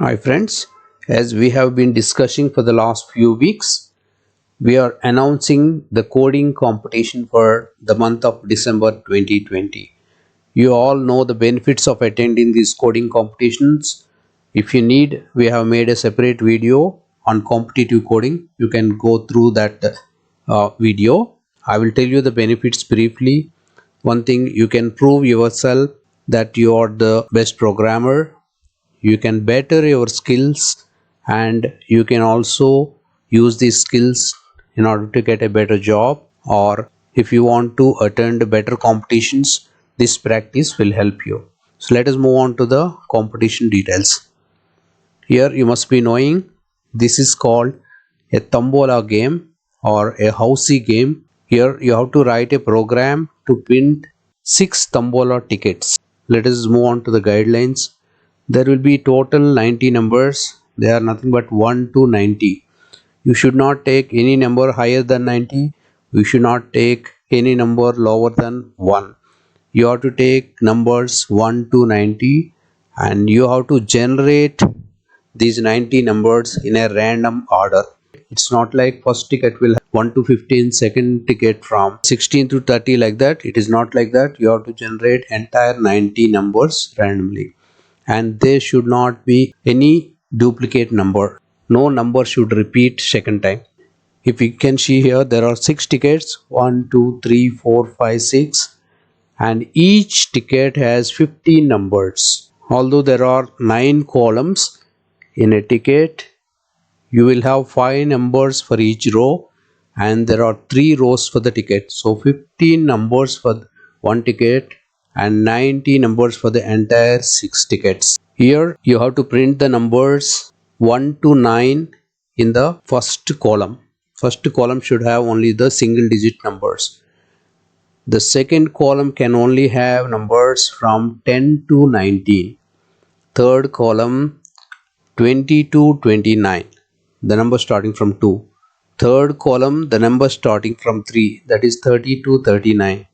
Hi friends, as we have been discussing for the last few weeks, we are announcing the coding competition for the month of December 2020. You all know the benefits of attending these coding competitions. If you need, we have made a separate video on competitive coding. You can go through that video. I will tell you the benefits briefly. One thing, you can prove yourself that you are the best programmer. You can better your skills, and you can also use these skills in order to get a better job, or if you want to attend better competitions, this practice will help you. So let us move on to the competition details. Here you must be knowing this is called a tombola game or a housey game. Here you have to write a program to win 6 tombola tickets. Let us move on to the guidelines. There will be total 90 numbers. They are nothing but 1 to 90. You should not take any number higher than 90. You should not take any number lower than 1. You have to take numbers 1 to 90, and you have to generate these 90 numbers in a random order. It's not like first ticket will have 1 to 15, second ticket from 16 to 30, like that. It is not like that. You have to generate entire 90 numbers randomly, and there should not be any duplicate number. No number should repeat second time. If you can see here, there are 6 tickets, 1 2 3 4 5 6, and each ticket has 15 numbers. Although there are 9 columns in a ticket, you will have 5 numbers for each row, and there are 3 rows for the ticket. So 15 numbers for one ticket and 90 numbers for the entire 6 tickets. Here you have to print the numbers 1 to 9 in the first column. First column should have only the single digit numbers. The second column can only have numbers from 10 to 19. Third column 20 to 29, the number starting from 2. Third column, the number starting from 3, that is 30 to 39.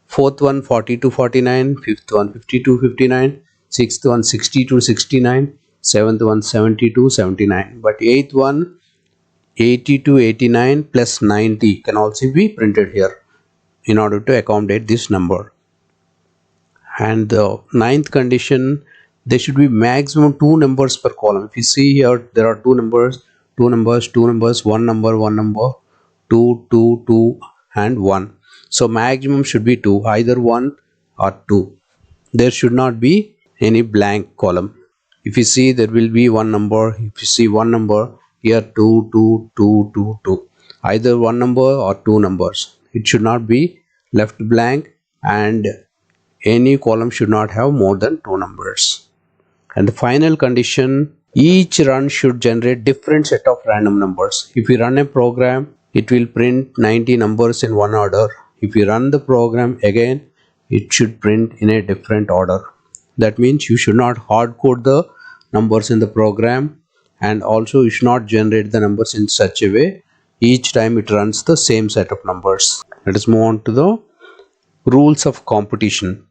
Fourth one 40 to 49, fifth one 50 to 59, sixth one 60 to 69, seventh one 70 to 79. But eighth one 80 to 89 plus 90 can also be printed here in order to accommodate this number. And the ninth condition, there should be maximum 2 numbers per column. If you see here, there are 2 numbers, 2 numbers, 2 numbers, 1 number, 1 number, 2, 2, 2, and 1. So maximum should be 2, either 1 or 2. There should not be any blank column. If you see, there will be 1 number. If you see 1 number, here 2, 2, 2, 2, 2. Either 1 number or 2 numbers. It should not be left blank, and any column should not have more than 2 numbers. And the final condition, each run should generate different set of random numbers. If you run a program, it will print 90 numbers in one order. If you run the program again, it should print in a different order. That means you should not hard code the numbers in the program, and also you should not generate the numbers in such a way each time it runs the same set of numbers. Let us move on to the rules of competition.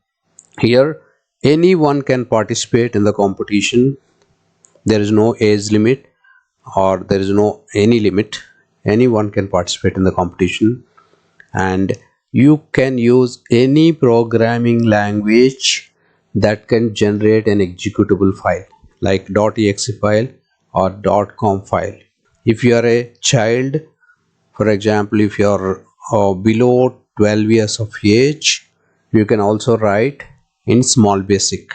Here anyone can participate in the competition. There is no age limit, or there is no any limit. Anyone can participate in the competition, and you can use any programming language that can generate an executable file like .exe file or .com file. If you are a child, for example, if you are below 12 years of age, you can also write in small basic,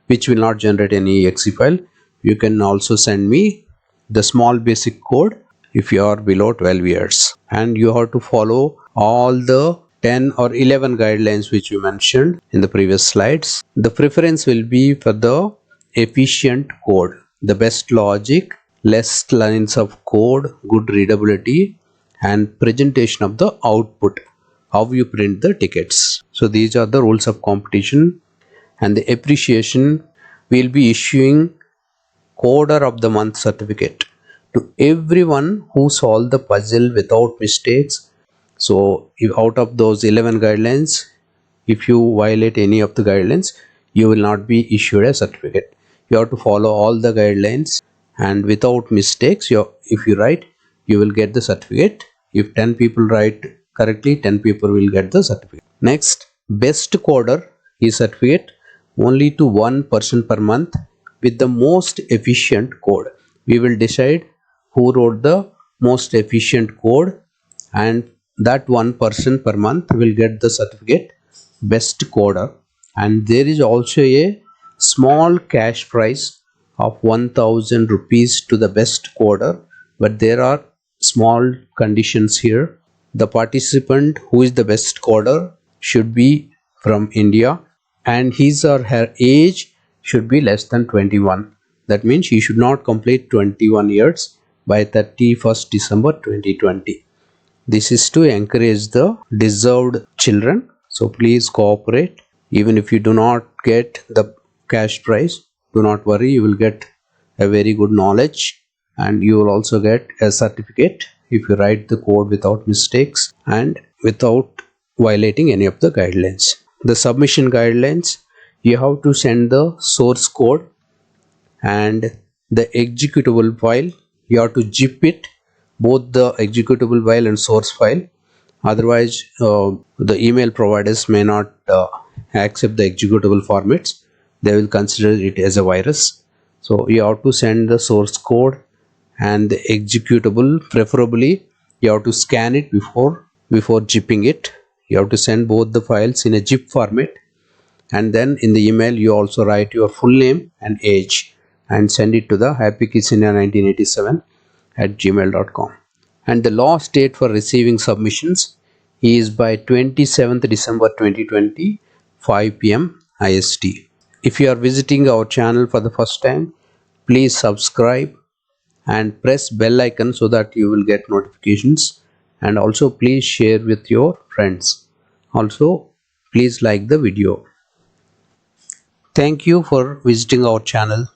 which will not generate any exe file. You can also send me the small basic code if you are below 12 years, and you have to follow all the 10 or 11 guidelines which we mentioned in the previous slides. The preference will be for the efficient code, the best logic, less lines of code, good readability, and presentation of the output, how you print the tickets. So these are the rules of competition. And the appreciation, will be issuing Coder of the Month certificate to everyone who solved the puzzle without mistakes. So if out of those 11 guidelines, if you violate any of the guidelines, you will not be issued a certificate. you have to follow all the guidelines, and without mistakes, if you write, you will get the certificate. If 10 people write correctly, 10 people will get the certificate. Next, best coder is certificate only to one person per month with the most efficient code. We will decide who wrote the most efficient code, and that one person per month will get the certificate best coder. And there is also a small cash prize of 1000 rupees to the best coder, but there are small conditions here. The participant who is the best coder should be from India, and his or her age should be less than 21. That means he should not complete 21 years by 31st December 2020. This is to encourage the deserved children, so please cooperate. Even if you do not get the cash prize, do not worry, you will get a very good knowledge, and you will also get a certificate if you write the code without mistakes and without violating any of the guidelines. The submission guidelines: you have to send the source code and the executable file. You have to zip it, both the executable file and source file. Otherwise, the email providers may not accept the executable formats. They will consider it as a virus. So you have to send the source code and the executable. Preferably, you have to scan it before zipping it. You have to send both the files in a zip format, and then in the email you also write your full name and age and send it to the happykidsindia1987@gmail.com. And the last date for receiving submissions is by 27th December 2020, 5 p.m. IST. If you are visiting our channel for the first time, please subscribe and press bell icon so that you will get notifications, and also please share with your friends. Also, please like the video. Thank you for visiting our channel.